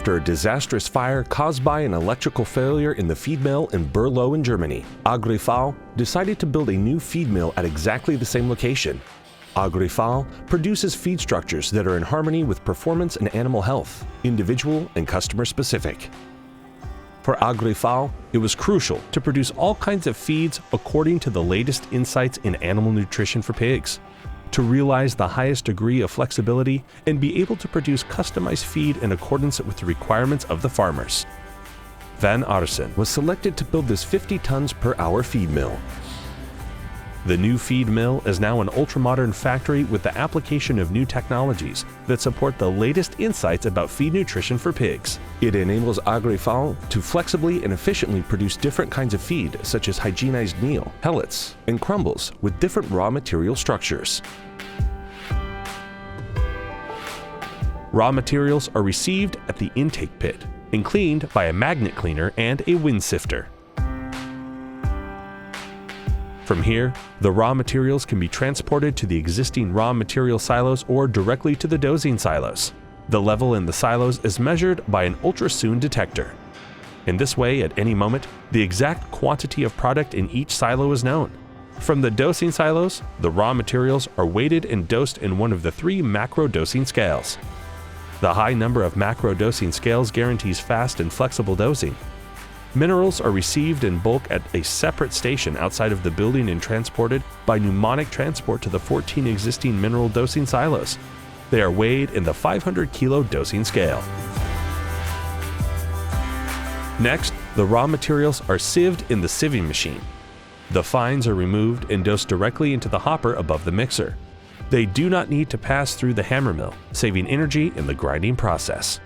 After a disastrous fire caused by an electrical failure in the feed mill in Burlo in Germany, AgriV decided to build a new feed mill at exactly the same location. AgriV produces feed structures that are in harmony with performance and animal health, individual and customer specific. For AgriV, it was crucial to produce all kinds of feeds according to the latest insights in animal nutrition for pigs, to realize the highest degree of flexibility and be able to produce customized feed in accordance with the requirements of the farmers. Van Aarsen was selected to build this 50 tons per hour feed mill. The new feed mill is now an ultra-modern factory with the application of new technologies that support the latest insights about feed nutrition for pigs. It enables AgriV to flexibly and efficiently produce different kinds of feed, such as hygienized meal, pellets, and crumbles with different raw material structures. Raw materials are received at the intake pit and cleaned by a magnet cleaner and a wind sifter. From here, the raw materials can be transported to the existing raw material silos or directly to the dosing silos. The level in the silos is measured by an ultrasound detector. In this way, at any moment, the exact quantity of product in each silo is known. From the dosing silos, the raw materials are weighted and dosed in one of the 3 macro dosing scales. The high number of macro dosing scales guarantees fast and flexible dosing. Minerals are received in bulk at a separate station outside of the building and transported by pneumatic transport to the 14 existing mineral dosing silos. They are weighed in the 500 kilo dosing scale. Next, the raw materials are sieved in the sieving machine. The fines are removed and dosed directly into the hopper above the mixer. They do not need to pass through the hammer mill, saving energy in the grinding process.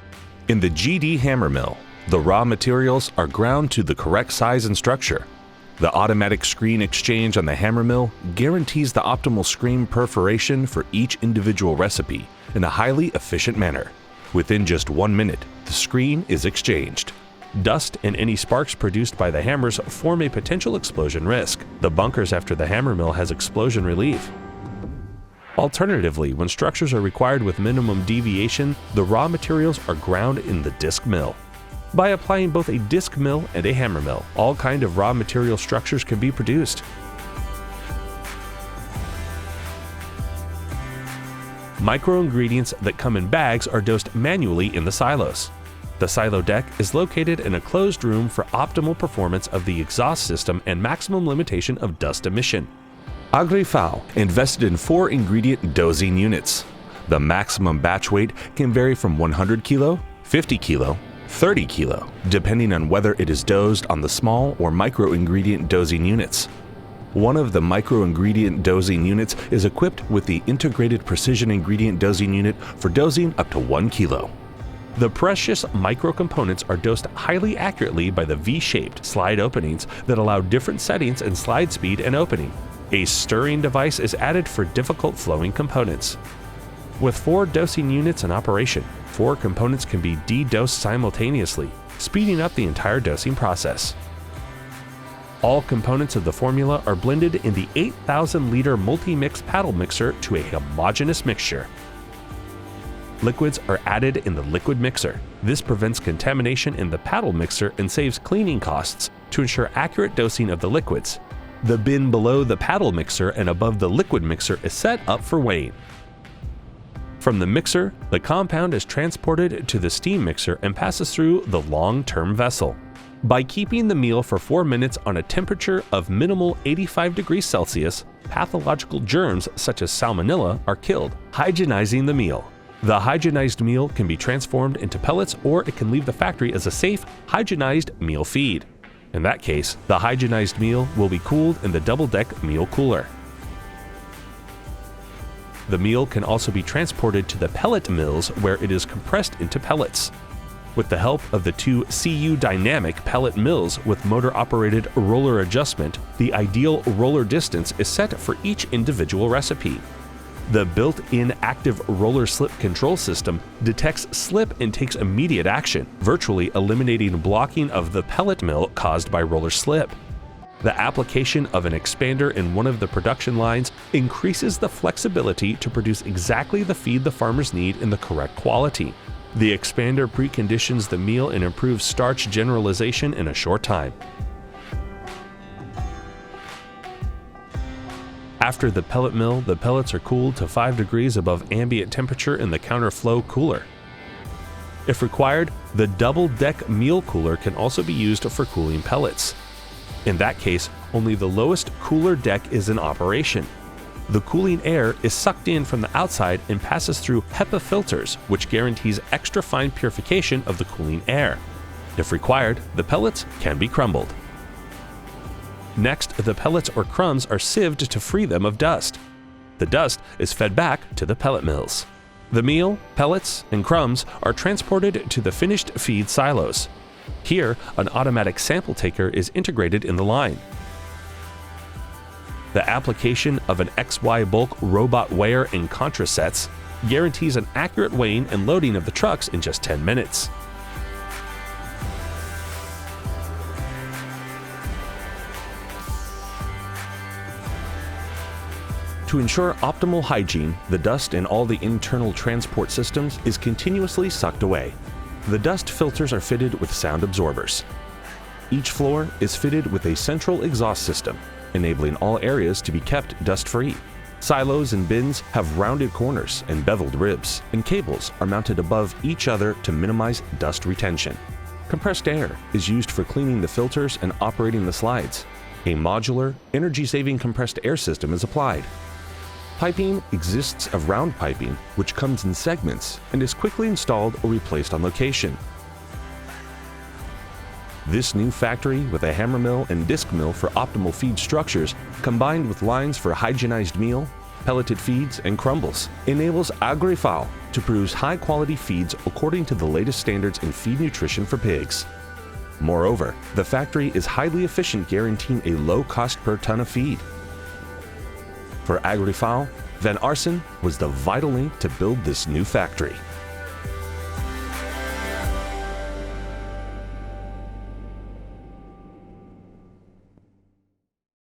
In the GD hammer mill, the raw materials are ground to the correct size and structure. The automatic screen exchange on the hammer mill guarantees the optimal screen perforation for each individual recipe in a highly efficient manner. Within just 1 minute, the screen is exchanged. Dust and any sparks produced by the hammers form a potential explosion risk. The bunkers after the hammer mill has explosion relief. Alternatively, when structures are required with minimum deviation, the raw materials are ground in the disc mill. By applying both a disc mill and a hammer mill, all kinds of raw material structures can be produced. Micro-ingredients that come in bags are dosed manually in the silos. The silo deck is located in a closed room for optimal performance of the exhaust system and maximum limitation of dust emission. AgriV invested in 4 ingredient dosing units. The maximum batch weight can vary from 100 kilo, 50 kilo, 30 kilo, depending on whether it is dosed on the small or micro-ingredient dosing units. One of the micro-ingredient dosing units is equipped with the integrated precision ingredient dosing unit for dosing up to 1 kilo. The precious micro-components are dosed highly accurately by the V-shaped slide openings that allow different settings in slide speed and opening. A stirring device is added for difficult flowing components. With 4 dosing units in operation, 4 components can be de-dosed simultaneously, speeding up the entire dosing process. All components of the formula are blended in the 8,000-liter multi-mix paddle mixer to a homogeneous mixture. Liquids are added in the liquid mixer. This prevents contamination in the paddle mixer and saves cleaning costs to ensure accurate dosing of the liquids. The bin below the paddle mixer and above the liquid mixer is set up for weighing. From the mixer, the compound is transported to the steam mixer and passes through the long-term vessel. By keeping the meal for 4 minutes on a temperature of minimal 85 degrees Celsius, pathological germs such as salmonella are killed, hygienizing the meal. The hygienized meal can be transformed into pellets, or it can leave the factory as a safe, hygienized meal feed. In that case, the hygienized meal will be cooled in the double-deck meal cooler. The meal can also be transported to the pellet mills where it is compressed into pellets. With the help of the 2 CU dynamic pellet mills with motor-operated roller adjustment, the ideal roller distance is set for each individual recipe. The built-in active roller slip control system detects slip and takes immediate action, virtually eliminating blocking of the pellet mill caused by roller slip. The application of an expander in one of the production lines increases the flexibility to produce exactly the feed the farmers need in the correct quality. The expander preconditions the meal and improves starch generalization in a short time. After the pellet mill, the pellets are cooled to 5 degrees above ambient temperature in the counterflow cooler. If required, the double-deck meal cooler can also be used for cooling pellets. In that case, only the lowest cooler deck is in operation. The cooling air is sucked in from the outside and passes through HEPA filters, which guarantees extra fine purification of the cooling air. If required, the pellets can be crumbled. Next, the pellets or crumbs are sieved to free them of dust. The dust is fed back to the pellet mills. The meal, pellets, and crumbs are transported to the finished feed silos. Here, an automatic sample taker is integrated in the line. The application of an XY bulk robot weigher and contra sets guarantees an accurate weighing and loading of the trucks in just 10 minutes. To ensure optimal hygiene, the dust in all the internal transport systems is continuously sucked away. The dust filters are fitted with sound absorbers. Each floor is fitted with a central exhaust system, enabling all areas to be kept dust-free. Silos and bins have rounded corners and beveled ribs, and cables are mounted above each other to minimize dust retention. Compressed air is used for cleaning the filters and operating the slides. A modular, energy-saving compressed air system is applied. Piping exists of round piping, which comes in segments and is quickly installed or replaced on location. This new factory, with a hammer mill and disc mill for optimal feed structures, combined with lines for hygienized meal, pelleted feeds, and crumbles, enables AgriV to produce high-quality feeds according to the latest standards in feed nutrition for pigs. Moreover, the factory is highly efficient, guaranteeing a low cost per ton of feed. For AgriV, Van Aarsen was the vital link to build this new factory.